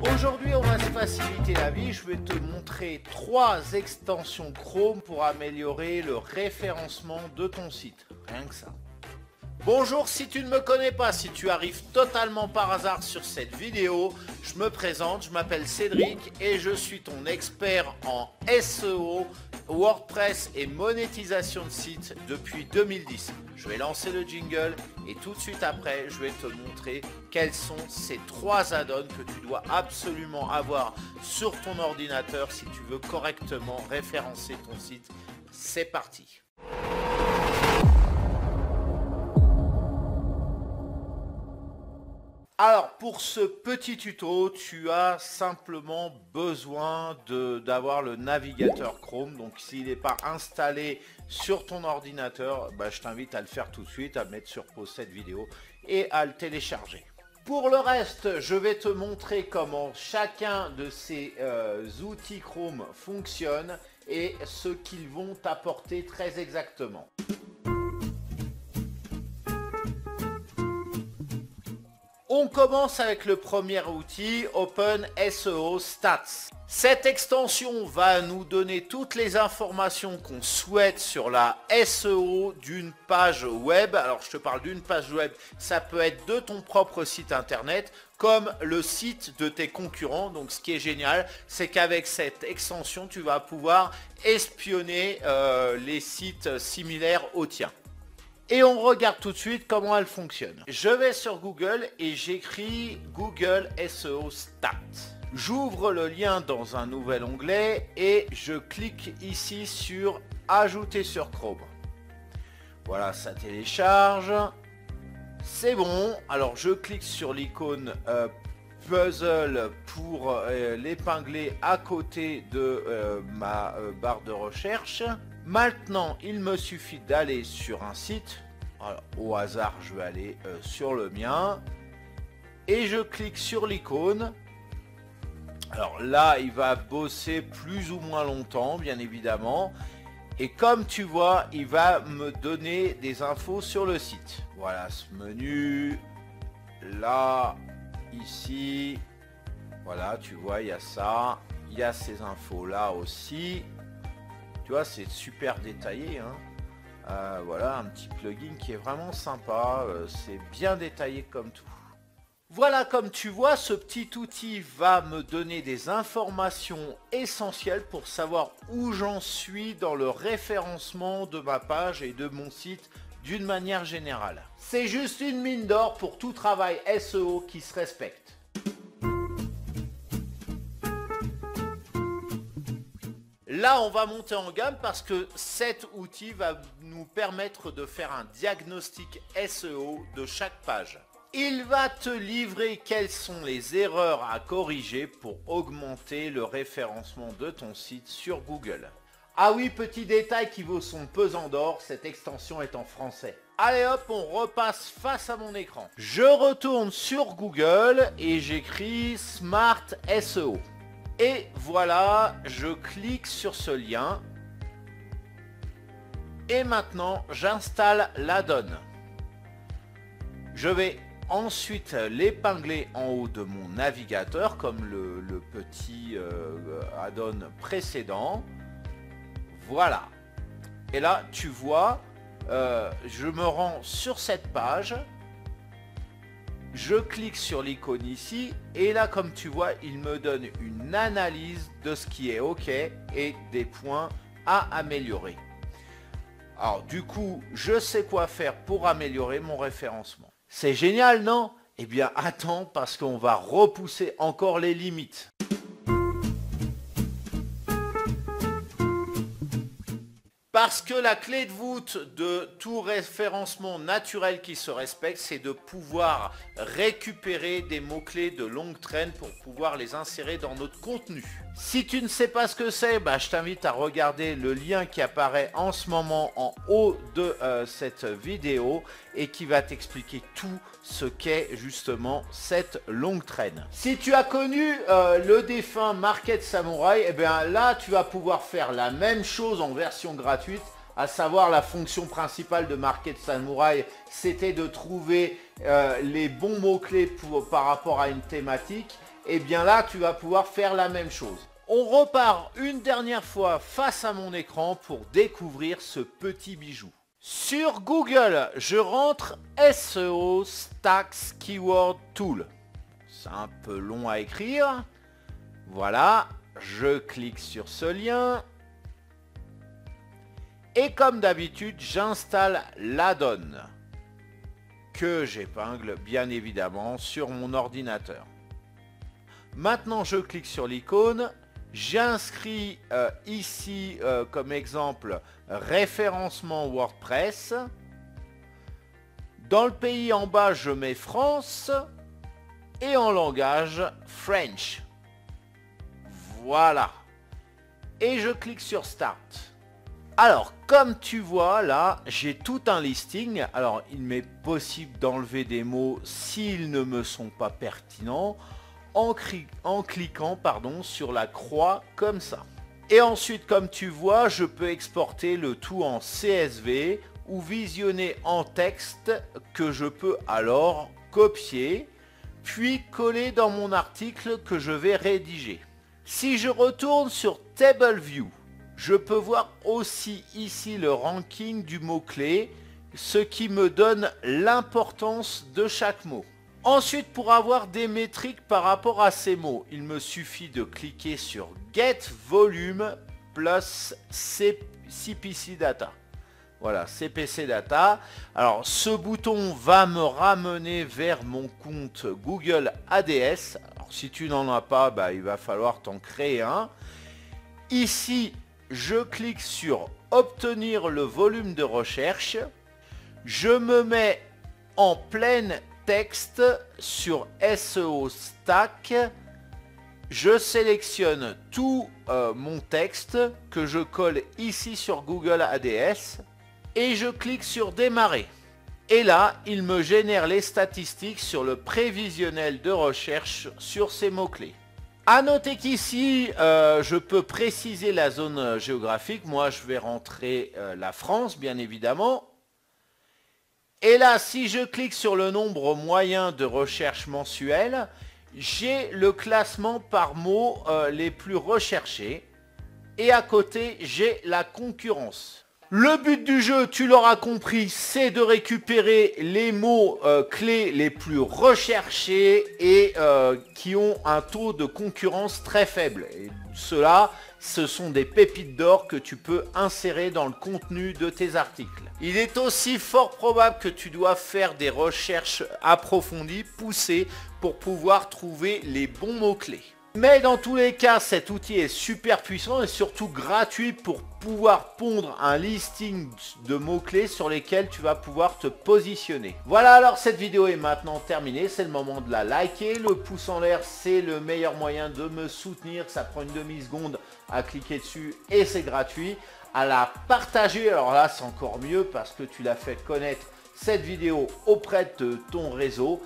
Aujourd'hui, on va se faciliter la vie. Je vais te montrer 3 extensions Chrome pour améliorer le référencement de ton site. Rien que ça. Bonjour, si tu ne me connais pas, si tu arrives totalement par hasard sur cette vidéo, je me présente, je m'appelle Cédric et je suis ton expert en SEO, WordPress et monétisation de sites depuis 2010. Je vais lancer le jingle et tout de suite après, je vais te montrer quels sont ces 3 add-ons que tu dois absolument avoir sur ton ordinateur si tu veux correctement référencer ton site. C'est parti! Alors pour ce petit tuto, tu as simplement besoin d'avoir le navigateur Chrome. Donc s'il n'est pas installé sur ton ordinateur, je t'invite à le faire tout de suite, à mettre sur pause cette vidéo et à le télécharger. Pour le reste, je vais te montrer comment chacun de ces outils Chrome fonctionne et ce qu'ils vont t'apporter très exactement. On commence avec le premier outil, Open SEO Stats. Cette extension va nous donner toutes les informations qu'on souhaite sur la SEO d'une page web. Alors je te parle d'une page web, ça peut être de ton propre site internet comme le site de tes concurrents. Donc ce qui est génial, c'est qu'avec cette extension, tu vas pouvoir espionner les sites similaires aux tiens. Et on regarde tout de suite comment elle fonctionne. Je vais sur Google et j'écris Google SEO Stats. J'ouvre le lien dans un nouvel onglet et je clique ici sur Ajouter sur Chrome. Voilà, ça télécharge. C'est bon. Alors je clique sur l'icône puzzle pour l'épingler à côté de ma barre de recherche. Maintenant, il me suffit d'aller sur un site. Alors, au hasard, je vais aller sur le mien. Et je clique sur l'icône. Alors là, il va bosser plus ou moins longtemps, bien évidemment. Et comme tu vois, il va me donner des infos sur le site. Voilà, ce menu. Là, ici. Voilà, tu vois, il y a ça. Il y a ces infos-là aussi. Tu vois, c'est super détaillé, hein. Voilà, un petit plugin qui est vraiment sympa, c'est bien détaillé comme tout. Voilà, comme tu vois, ce petit outil va me donner des informations essentielles pour savoir où j'en suis dans le référencement de ma page et de mon site d'une manière générale. C'est juste une mine d'or pour tout travail SEO qui se respecte. Là, on va monter en gamme parce que cet outil va nous permettre de faire un diagnostic SEO de chaque page. Il va te livrer quelles sont les erreurs à corriger pour augmenter le référencement de ton site sur Google. Ah oui, petit détail qui vaut son pesant d'or, cette extension est en français. Allez hop, on repasse face à mon écran. Je retourne sur Google et j'écris Smart SEO. Et voilà, je clique sur ce lien. Et maintenant, j'installe l'add-on. Je vais ensuite l'épingler en haut de mon navigateur, comme le petit add-on précédent. Voilà. Et là, tu vois, je me rends sur cette page. Je clique sur l'icône ici et là, comme tu vois, il me donne une analyse de ce qui est OK et des points à améliorer. Alors du coup, je sais quoi faire pour améliorer mon référencement. C'est génial, non? Eh bien attends, parce qu'on va repousser encore les limites. Parce que la clé de voûte de tout référencement naturel qui se respecte, c'est de pouvoir récupérer des mots-clés de longue traîne pour pouvoir les insérer dans notre contenu. Si tu ne sais pas ce que c'est, je t'invite à regarder le lien qui apparaît en ce moment en haut de cette vidéo et qui va t'expliquer tout ce qu'est justement cette longue traîne. Si tu as connu le défunt Market Samurai, eh bien là tu vas pouvoir faire la même chose en version gratuite, à savoir la fonction principale de Market Samurai, c'était de trouver les bons mots-clés par rapport à une thématique et bien là tu vas pouvoir faire la même chose. On repart une dernière fois face à mon écran pour découvrir ce petit bijou. Sur Google, je rentre SEO Stacks Keyword Tool. C'est un peu long à écrire. Voilà, je clique sur ce lien. Et comme d'habitude, j'installe l'add-on que j'épingle bien évidemment sur mon ordinateur. Maintenant, je clique sur l'icône. J'inscris ici comme exemple référencement WordPress. Dans le pays en bas, je mets France et en langage French. Voilà. Et je clique sur Start. Alors, comme tu vois là, j'ai tout un listing. Alors, il m'est possible d'enlever des mots s'ils ne me sont pas pertinents. En cliquant sur la croix comme ça. Et ensuite, comme tu vois, je peux exporter le tout en CSV ou visionner en texte que je peux alors copier puis coller dans mon article que je vais rédiger. Si je retourne sur Table View, je peux voir aussi ici le ranking du mot-clé, ce qui me donne l'importance de chaque mot. Ensuite, pour avoir des métriques par rapport à ces mots, il me suffit de cliquer sur Get Volume plus CPC Data. Voilà, CPC Data. Alors, ce bouton va me ramener vers mon compte Google ADS. Alors, si tu n'en as pas, il va falloir t'en créer un. Ici, je clique sur Obtenir le volume de recherche. Je me mets en plein texte sur SEO Stack. Je sélectionne tout mon texte que je colle ici sur Google ADS et je clique sur démarrer. Et là, il me génère les statistiques sur le prévisionnel de recherche sur ces mots-clés. À noter qu'ici, je peux préciser la zone géographique. Moi, je vais rentrer la France, bien évidemment. Et là, si je clique sur le nombre moyen de recherche mensuelle, j'ai le classement par mots les plus recherchés. Et à côté, j'ai la concurrence. Le but du jeu, tu l'auras compris, c'est de récupérer les mots clés les plus recherchés et qui ont un taux de concurrence très faible. Et ceux-là, ce sont des pépites d'or que tu peux insérer dans le contenu de tes articles. Il est aussi fort probable que tu dois faire des recherches approfondies, poussées, pour pouvoir trouver les bons mots-clés. Mais dans tous les cas, cet outil est super puissant et surtout gratuit pour pouvoir pondre un listing de mots-clés sur lesquels tu vas pouvoir te positionner. Voilà, alors cette vidéo est maintenant terminée. C'est le moment de la liker. Le pouce en l'air, c'est le meilleur moyen de me soutenir. Ça prend une demi-seconde à cliquer dessus et c'est gratuit. À la partager, alors là c'est encore mieux parce que tu l'as fait connaître cette vidéo auprès de ton réseau.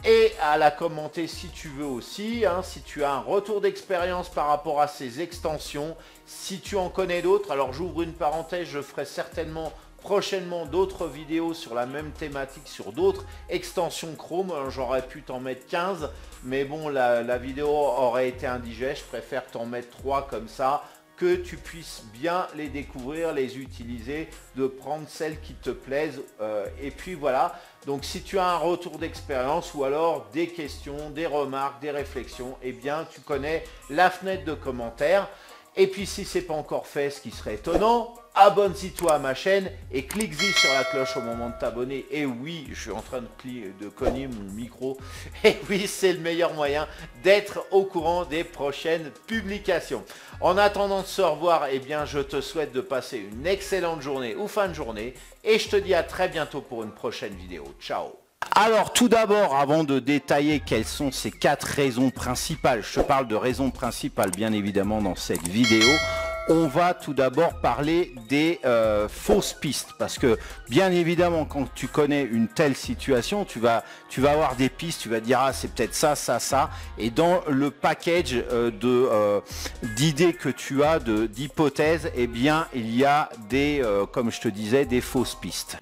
Et à la commenter si tu veux aussi, si tu as un retour d'expérience par rapport à ces extensions, si tu en connais d'autres. Alors j'ouvre une parenthèse, je ferai certainement prochainement d'autres vidéos sur la même thématique, sur d'autres extensions Chrome. J'aurais pu t'en mettre 15, mais bon, la vidéo aurait été indigeste. Je préfère t'en mettre 3 comme ça, que tu puisses bien les découvrir, les utiliser, de prendre celles qui te plaisent. Et puis voilà, donc si tu as un retour d'expérience ou alors des questions, des remarques, des réflexions, eh bien tu connais la fenêtre de commentaires. Et puis si ce n'est pas encore fait, ce qui serait étonnant, abonne-toi à ma chaîne et clique-y sur la cloche au moment de t'abonner. Et oui, je suis en train de cogner mon micro. Et oui, c'est le meilleur moyen d'être au courant des prochaines publications. En attendant de se revoir, eh bien, je te souhaite de passer une excellente journée ou fin de journée. Et je te dis à très bientôt pour une prochaine vidéo. Ciao! Alors tout d'abord, avant de détailler quelles sont ces 4 raisons principales, je te parle de raisons principales bien évidemment dans cette vidéo, on va tout d'abord parler des fausses pistes. Parce que bien évidemment quand tu connais une telle situation, tu vas avoir des pistes, tu vas dire ah c'est peut-être ça, ça, ça. Et dans le package d'idées que tu as, d'hypothèses, eh bien il y a des, comme je te disais, des fausses pistes.